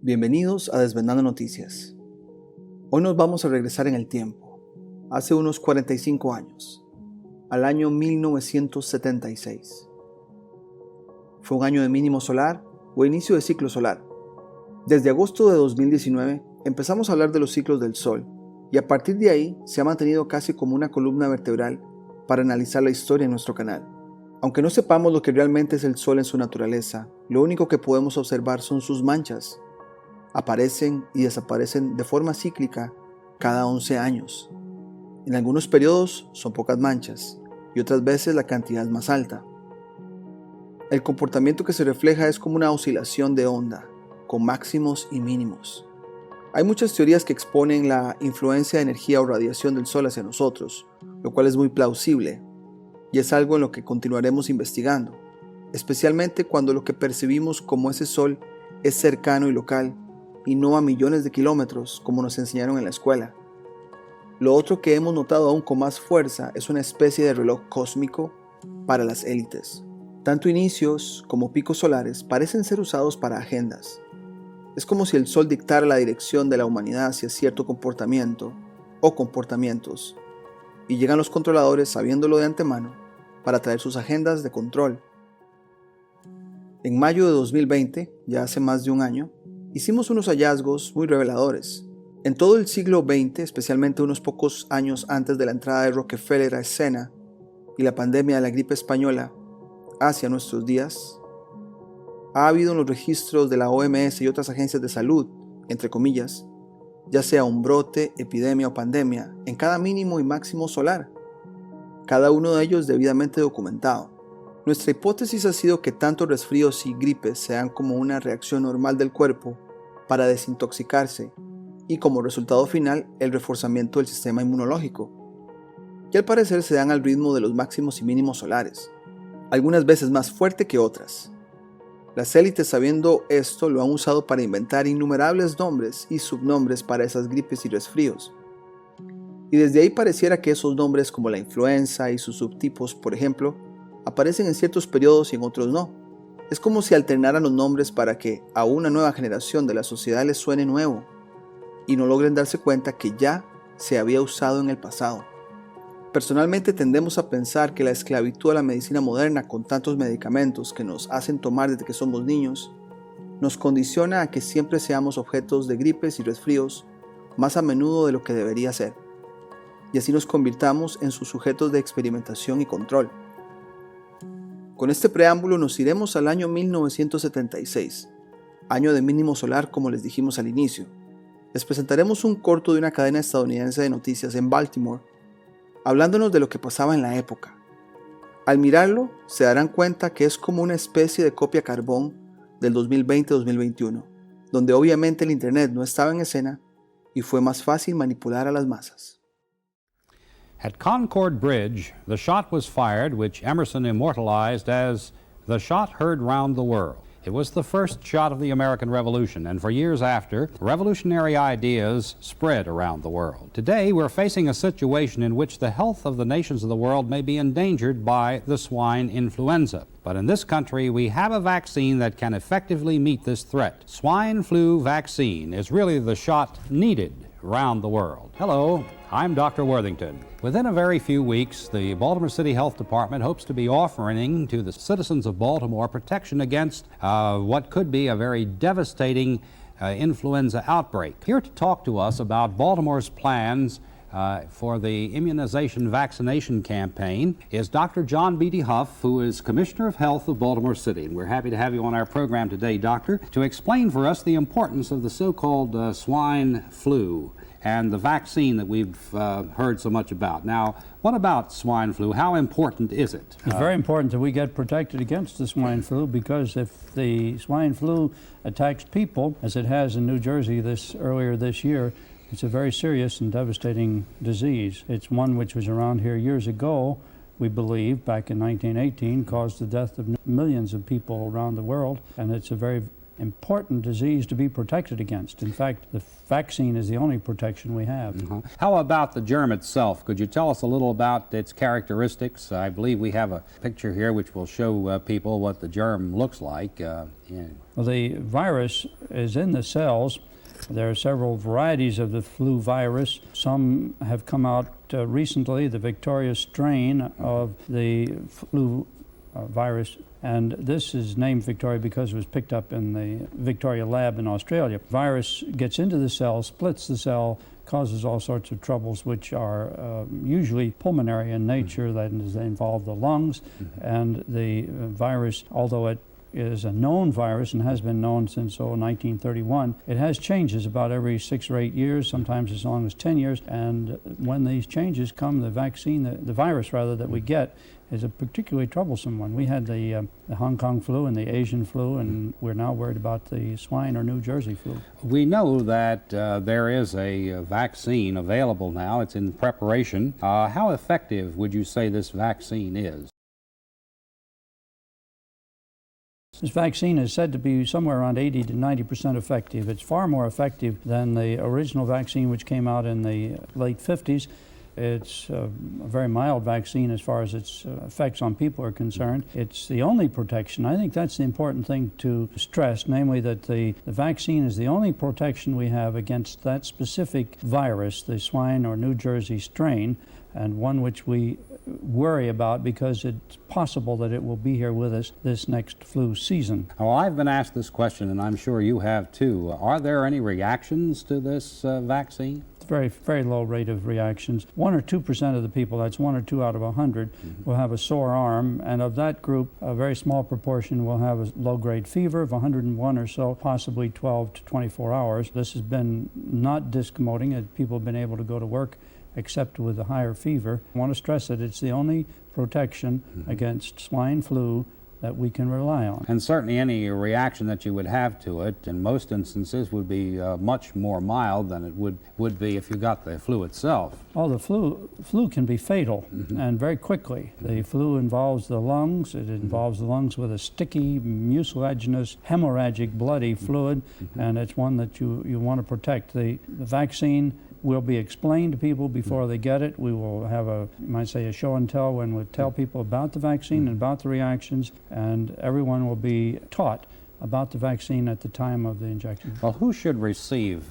Bienvenidos a Desvendando Noticias. Hoy nos vamos a regresar en el tiempo, hace unos 45 años, al año 1976. Fue un año de mínimo solar o inicio de ciclo solar. Desde agosto de 2019 empezamos a hablar de los ciclos del Sol y a partir de ahí se ha mantenido casi como una columna vertebral para analizar la historia en nuestro canal. Aunque no sepamos lo que realmente es el Sol en su naturaleza, lo único que podemos observar son sus manchas. Aparecen y desaparecen de forma cíclica cada 11 años. En algunos periodos son pocas manchas y otras veces la cantidad es más alta. El comportamiento que se refleja es como una oscilación de onda, con máximos y mínimos. Hay muchas teorías que exponen la influencia de energía o radiación del Sol hacia nosotros, lo cual es muy plausible, y es algo en lo que continuaremos investigando, especialmente cuando lo que percibimos como ese Sol es cercano y local, y no a millones de kilómetros como nos enseñaron en la escuela. Lo otro que hemos notado aún con más fuerza es una especie de reloj cósmico para las élites. Tanto inicios como picos solares parecen ser usados para agendas. Es como si el Sol dictara la dirección de la humanidad hacia cierto comportamiento o comportamientos, y llegan los controladores sabiéndolo de antemano para traer sus agendas de control. En mayo de 2020, ya hace más de un año, hicimos unos hallazgos muy reveladores. En todo el siglo XX, especialmente unos pocos años antes de la entrada de Rockefeller a escena y la pandemia de la gripe española hacia nuestros días, ha habido en los registros de la OMS y otras agencias de salud, entre comillas, ya sea un brote, epidemia o pandemia, en cada mínimo y máximo solar, cada uno de ellos debidamente documentado. Nuestra hipótesis ha sido que tanto resfríos y gripes sean como una reacción normal del cuerpo para desintoxicarse y como resultado final el reforzamiento del sistema inmunológico, que al parecer se dan al ritmo de los máximos y mínimos solares, algunas veces más fuerte que otras. Las élites, sabiendo esto, lo han usado para inventar innumerables nombres y subnombres para esas gripes y resfríos. Y desde ahí pareciera que esos nombres como la influenza y sus subtipos, por ejemplo, aparecen en ciertos periodos y en otros no. Es como si alternaran los nombres para que a una nueva generación de la sociedad les suene nuevo y no logren darse cuenta que ya se había usado en el pasado. Personalmente tendemos a pensar que la esclavitud a la medicina moderna con tantos medicamentos que nos hacen tomar desde que somos niños nos condiciona a que siempre seamos objetos de gripes y resfríos más a menudo de lo que debería ser, y así nos convirtamos en sus sujetos de experimentación y control. Con este preámbulo nos iremos al año 1976, año de mínimo solar como les dijimos al inicio. Les presentaremos un corto de una cadena estadounidense de noticias en Baltimore, hablándonos de lo que pasaba en la época. Al mirarlo, se darán cuenta que es como una especie de copia carbón del 2020-2021, donde obviamente el internet no estaba en escena y fue más fácil manipular a las masas. At Concord Bridge, the shot was fired which Emerson immortalized as the shot heard round the world. It was the first shot of the American Revolution, and for years after, revolutionary ideas spread around the world. Today, we're facing a situation in which the health of the nations of the world may be endangered by the swine influenza. But in this country, we have a vaccine that can effectively meet this threat. Swine flu vaccine is really the shot needed around the world. Hello, I'm Dr. Worthington. Within a very few weeks, the Baltimore City Health Department hopes to be offering to the citizens of Baltimore protection against what could be a very devastating influenza outbreak. Here to talk to us about Baltimore's plans for the immunization vaccination campaign is Dr. John Beatty Huff, who is Commissioner of Health of Baltimore City. And we're happy to have you on our program today, Doctor, to explain for us the importance of the so-called swine flu and the vaccine that we've heard so much about. Now, what about swine flu? How important is it? It's very important that we get protected against the swine flu, because if the swine flu attacks people, as it has in New Jersey earlier this year, it's a very serious and devastating disease. It's one which was around here years ago, we believe, back in 1918, caused the death of millions of people around the world, and it's a very important disease to be protected against. In fact, the vaccine is the only protection we have. How about the germ itself? Could you tell us a little about its characteristics? I believe we have a picture here which will show people what the germ looks like. Well, the virus is in the cells. There are several varieties of the flu virus. Some have come out recently, the Victoria strain of the flu virus, and this is named Victoria because it was picked up in the Victoria lab in Australia. Virus gets into the cell, splits the cell, causes all sorts of troubles which are usually pulmonary in nature, that is, they involve the lungs, and the virus, although it is a known virus and has been known since 1931. It has changes about every 6 or 8 years, sometimes as long as 10 years, and when these changes come, the vaccine, the virus rather, that we get is a particularly troublesome one. We had the Hong Kong flu and the Asian flu, and we're now worried about the swine or New Jersey flu. We know that there is a vaccine available now. It's in preparation. How effective would you say this vaccine is? This vaccine is said to be somewhere around 80 to 90% effective. It's far more effective than the original vaccine, which came out in the late 50s. It's a very mild vaccine as far as its effects on people are concerned. It's the only protection. I think that's the important thing to stress, namely that the vaccine is the only protection we have against that specific virus, the swine or New Jersey strain, and one which we worry about because it's possible that it will be here with us this next flu season. Well, I've been asked this question, and I'm sure you have too. Are there any reactions to this vaccine? It's a very low rate of reactions. 1 or 2% of the people, that's 1 or 2 out of 100, will have a sore arm, and of that group, a very small proportion will have a low-grade fever of 101 or so, possibly 12 to 24 hours. This has been not discommoding, and people have been able to go to work except with a higher fever. I want to stress that it's the only protection against swine flu that we can rely on. And certainly any reaction that you would have to it, in most instances, would be much more mild than it would be if you got the flu itself. Oh, the flu can be fatal, and very quickly. The flu involves the lungs. It involves the lungs with a sticky, mucilaginous, hemorrhagic, bloody fluid, and it's one that you want to protect. The vaccine will be explained to people before they get it. We will have you might say, a show and tell when we tell people about the vaccine and about the reactions, and everyone will be taught about the vaccine at the time of the injection. Well, who should receive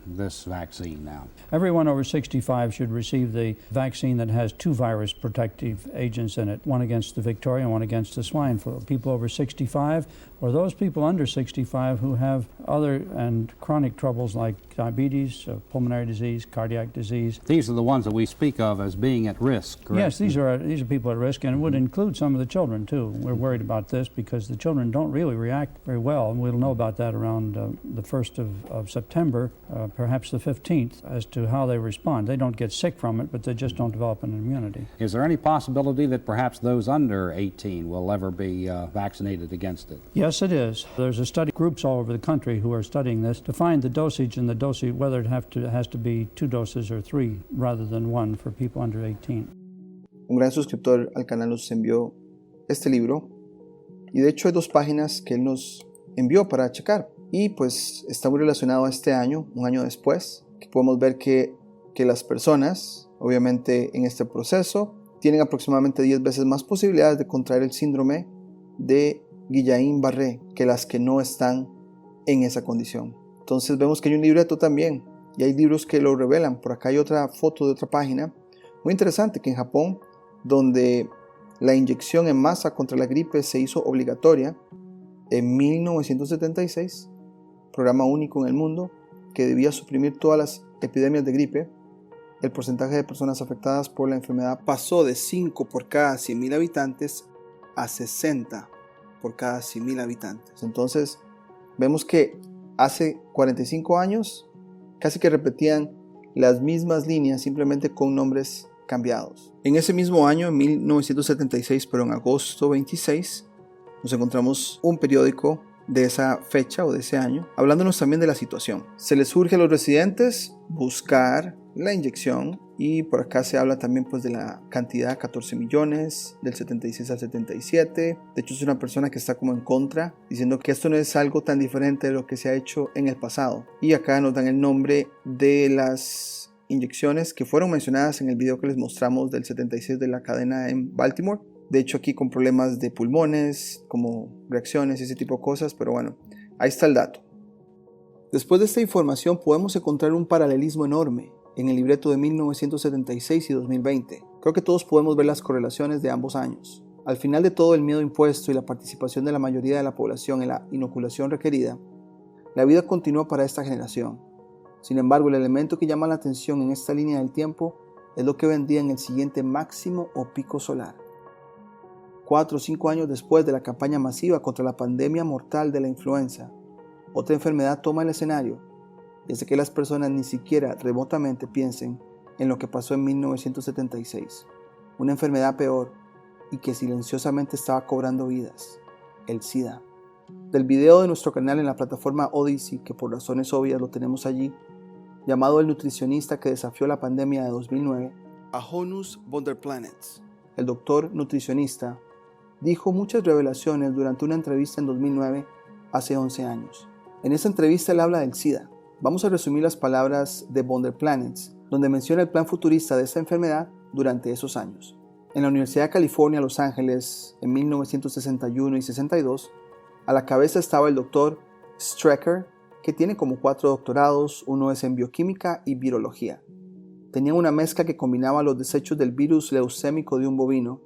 this vaccine now? Everyone over 65 should receive the vaccine that has 2 virus protective agents in it, one against the Victoria and one against the swine flu. People over 65 or those people under 65 who have other and chronic troubles like diabetes, pulmonary disease, cardiac disease. These are the ones that we speak of as being at risk, correct? Yes, these are people at risk, and it would include some of the children too. We're worried about this because the children don't really react very well, and we'll know about that around the 1st of September, perhaps the 15th, as to how they respond. They don't get sick from it, but they just don't develop an immunity. Is there any possibility that perhaps those under 18 will ever be vaccinated against it? Yes, it is. There's a study, groups all over the country who are studying this to find the dosage and the dosage, whether it has to be 2 doses or 3 rather than 1 for people under 18. Un gran suscriptor al canal nos envió este libro, y de hecho hay 2 páginas que él nos envió para checar, y pues está muy relacionado a este año, un año después, que podemos ver que las personas, obviamente en este proceso, tienen aproximadamente 10 veces más posibilidades de contraer el síndrome de Guillain-Barré que las que no están en esa condición. Entonces vemos que hay un libreto también, y hay libros que lo revelan. Por acá hay otra foto de otra página muy interesante, que en Japón, donde la inyección en masa contra la gripe se hizo obligatoria en 1976, programa único en el mundo que debía suprimir todas las epidemias de gripe, el porcentaje de personas afectadas por la enfermedad pasó de 5 por cada 100,000 habitantes a 60 por cada 100,000 habitantes. Entonces vemos que hace 45 años casi que repetían las mismas líneas, simplemente con nombres cambiados. En ese mismo año, en 1976, pero en agosto 26, nos encontramos un periódico de esa fecha o de ese año, hablándonos también de la situación. Se les urge a los residentes buscar la inyección Y por acá se habla también pues de la cantidad, 14 millones, del 76 al 77. De hecho es una persona que está como en contra, diciendo que esto no es algo tan diferente de lo que se ha hecho en el pasado. Y acá nos dan el nombre de las inyecciones que fueron mencionadas en el video que les mostramos del 76 de la cadena en Baltimore. De hecho aquí con problemas de pulmones, como reacciones y ese tipo de cosas, pero bueno, ahí está el dato. Después de esta información podemos encontrar un paralelismo enorme en el libreto de 1976 y 2020. Creo que todos podemos ver las correlaciones de ambos años. Al final de todo el miedo impuesto y la participación de la mayoría de la población en la inoculación requerida, la vida continúa para esta generación. Sin embargo, el elemento que llama la atención en esta línea del tiempo es lo que vendría en el siguiente máximo o pico solar. 4 o 5 años después de la campaña masiva contra la pandemia mortal de la influenza, otra enfermedad toma el escenario, desde que las personas ni siquiera remotamente piensen en lo que pasó en 1976, una enfermedad peor y que silenciosamente estaba cobrando vidas, el SIDA. Del video de nuestro canal en la plataforma Odyssey, que por razones obvias lo tenemos allí, llamado El nutricionista que desafió la pandemia de 2009, Años von der Planets, el doctor nutricionista, dijo muchas revelaciones durante una entrevista en 2009, hace 11 años. En esa entrevista él habla del SIDA. Vamos a resumir las palabras de von der Planets, donde menciona el plan futurista de esta enfermedad durante esos años. En la Universidad de California, Los Ángeles, en 1961 y 62, a la cabeza estaba el doctor Strecker, que tiene como 4 doctorados, uno es en bioquímica y virología. Tenía una mezcla que combinaba los desechos del virus leucémico de un bovino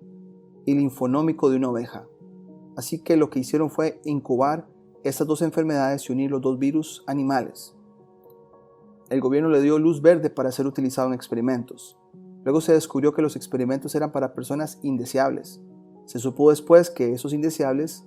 y linfonómico de una oveja. Así que lo que hicieron fue incubar estas dos enfermedades y unir los dos virus animales. El gobierno le dio luz verde para ser utilizado en experimentos. Luego se descubrió que los experimentos eran para personas indeseables. Se supo después que esos indeseables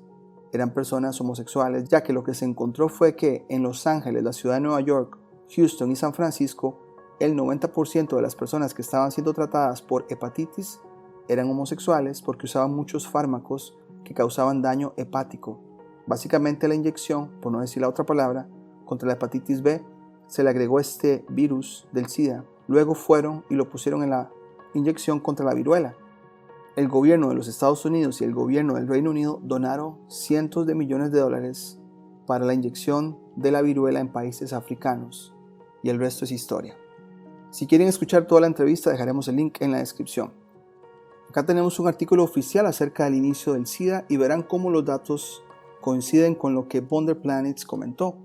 eran personas homosexuales, ya que lo que se encontró fue que en Los Ángeles, la ciudad de Nueva York, Houston y San Francisco, el 90% de las personas que estaban siendo tratadas por hepatitis eran homosexuales porque usaban muchos fármacos que causaban daño hepático. Básicamente la inyección, por no decir la otra palabra, contra la hepatitis B, se le agregó este virus del SIDA. Luego fueron y lo pusieron en la inyección contra la viruela. El gobierno de los Estados Unidos y el gobierno del Reino Unido donaron cientos de millones de dólares para la inyección de la viruela en países africanos. Y el resto es historia. Si quieren escuchar toda la entrevista, dejaremos el link en la descripción. Acá tenemos un artículo oficial acerca del inicio del SIDA y verán cómo los datos coinciden con lo que von der Planets comentó.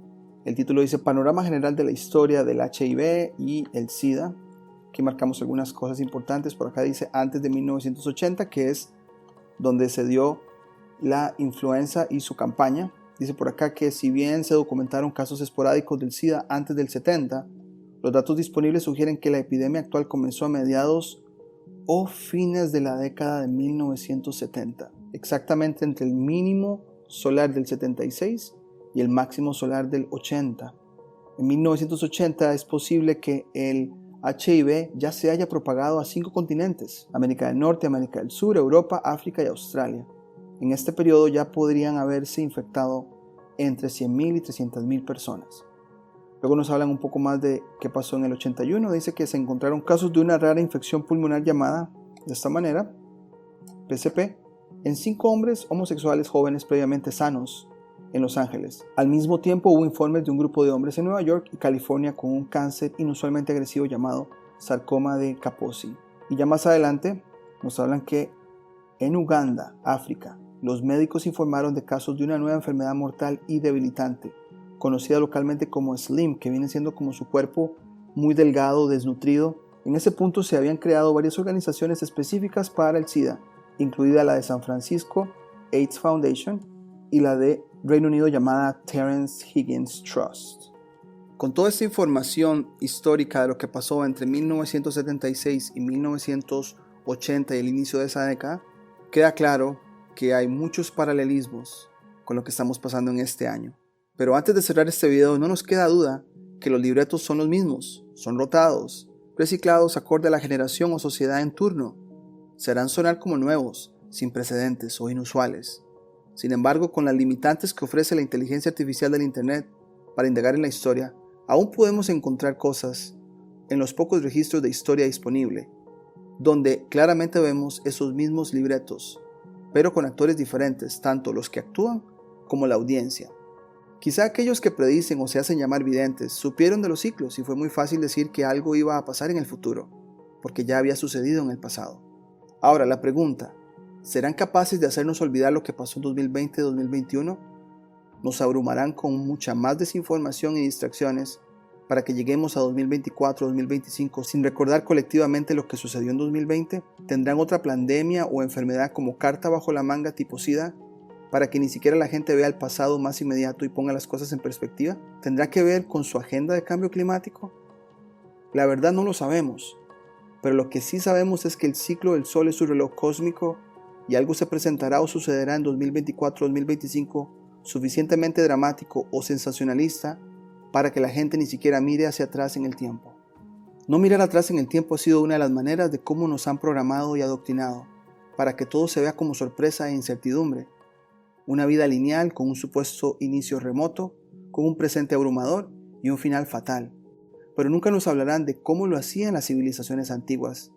El título dice Panorama General de la Historia del HIV y el SIDA. Aquí marcamos algunas cosas importantes. Por acá dice antes de 1980, que es donde se dio la influenza y su campaña. Dice por acá que si bien se documentaron casos esporádicos del SIDA antes del 70, los datos disponibles sugieren que la epidemia actual comenzó a mediados o fines de la década de 1970, exactamente entre el mínimo solar del 76 y el máximo solar del 80. En 1980 es posible que el HIV ya se haya propagado a 5 continentes: América del Norte, América del Sur, Europa, África y Australia. En este periodo ya podrían haberse infectado entre 100.000 y 300.000 personas. Luego nos hablan un poco más de qué pasó en el 81. Dice que se encontraron casos de una rara infección pulmonar llamada de esta manera, PCP, en 5 hombres homosexuales jóvenes previamente sanos en Los Ángeles. Al mismo tiempo hubo informes de un grupo de hombres en Nueva York y California con un cáncer inusualmente agresivo llamado sarcoma de Kaposi. Y ya más adelante nos hablan que en Uganda, África, los médicos informaron de casos de una nueva enfermedad mortal y debilitante, conocida localmente como Slim, que viene siendo como su cuerpo muy delgado, desnutrido. En ese punto se habían creado varias organizaciones específicas para el SIDA, incluida la de San Francisco AIDS Foundation y la de Reino Unido llamada Terence Higgins Trust. Con toda esta información histórica de lo que pasó entre 1976 y 1980 y el inicio de esa década, queda claro que hay muchos paralelismos con lo que estamos pasando en este año. Pero antes de cerrar este video, no nos queda duda que los libretos son los mismos, son rotados, reciclados acorde a la generación o sociedad en turno. Se harán sonar como nuevos, sin precedentes o inusuales. Sin embargo, con las limitantes que ofrece la inteligencia artificial del Internet para indagar en la historia, aún podemos encontrar cosas en los pocos registros de historia disponible, donde claramente vemos esos mismos libretos, pero con actores diferentes, tanto los que actúan como la audiencia. Quizá aquellos que predicen o se hacen llamar videntes supieron de los ciclos y fue muy fácil decir que algo iba a pasar en el futuro, porque ya había sucedido en el pasado. Ahora la pregunta, ¿serán capaces de hacernos olvidar lo que pasó en 2020-2021? ¿Nos abrumarán con mucha más desinformación y distracciones para que lleguemos a 2024-2025 sin recordar colectivamente lo que sucedió en 2020? ¿Tendrán otra pandemia o enfermedad como carta bajo la manga tipo SIDA para que ni siquiera la gente vea el pasado más inmediato y ponga las cosas en perspectiva? ¿Tendrá que ver con su agenda de cambio climático? La verdad no lo sabemos, pero lo que sí sabemos es que el ciclo del Sol es su reloj cósmico y algo se presentará o sucederá en 2024-2025 suficientemente dramático o sensacionalista para que la gente ni siquiera mire hacia atrás en el tiempo. No mirar atrás en el tiempo ha sido una de las maneras de cómo nos han programado y adoctrinado, para que todo se vea como sorpresa e incertidumbre. Una vida lineal con un supuesto inicio remoto, con un presente abrumador y un final fatal. Pero nunca nos hablarán de cómo lo hacían las civilizaciones antiguas,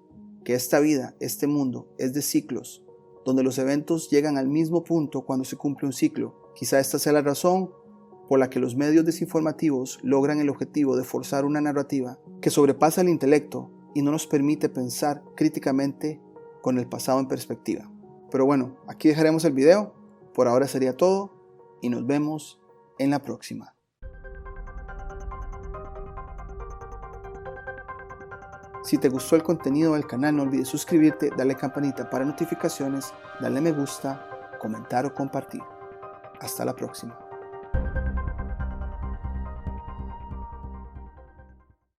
que esta vida, este mundo, es de ciclos, donde los eventos llegan al mismo punto cuando se cumple un ciclo. Quizá esta sea la razón por la que los medios desinformativos logran el objetivo de forzar una narrativa que sobrepasa el intelecto y no nos permite pensar críticamente con el pasado en perspectiva. Pero bueno, aquí dejaremos el video. Por ahora sería todo y nos vemos en la próxima. Si te gustó el contenido del canal, no olvides suscribirte, darle campanita para notificaciones, darle me gusta, comentar o compartir. Hasta la próxima.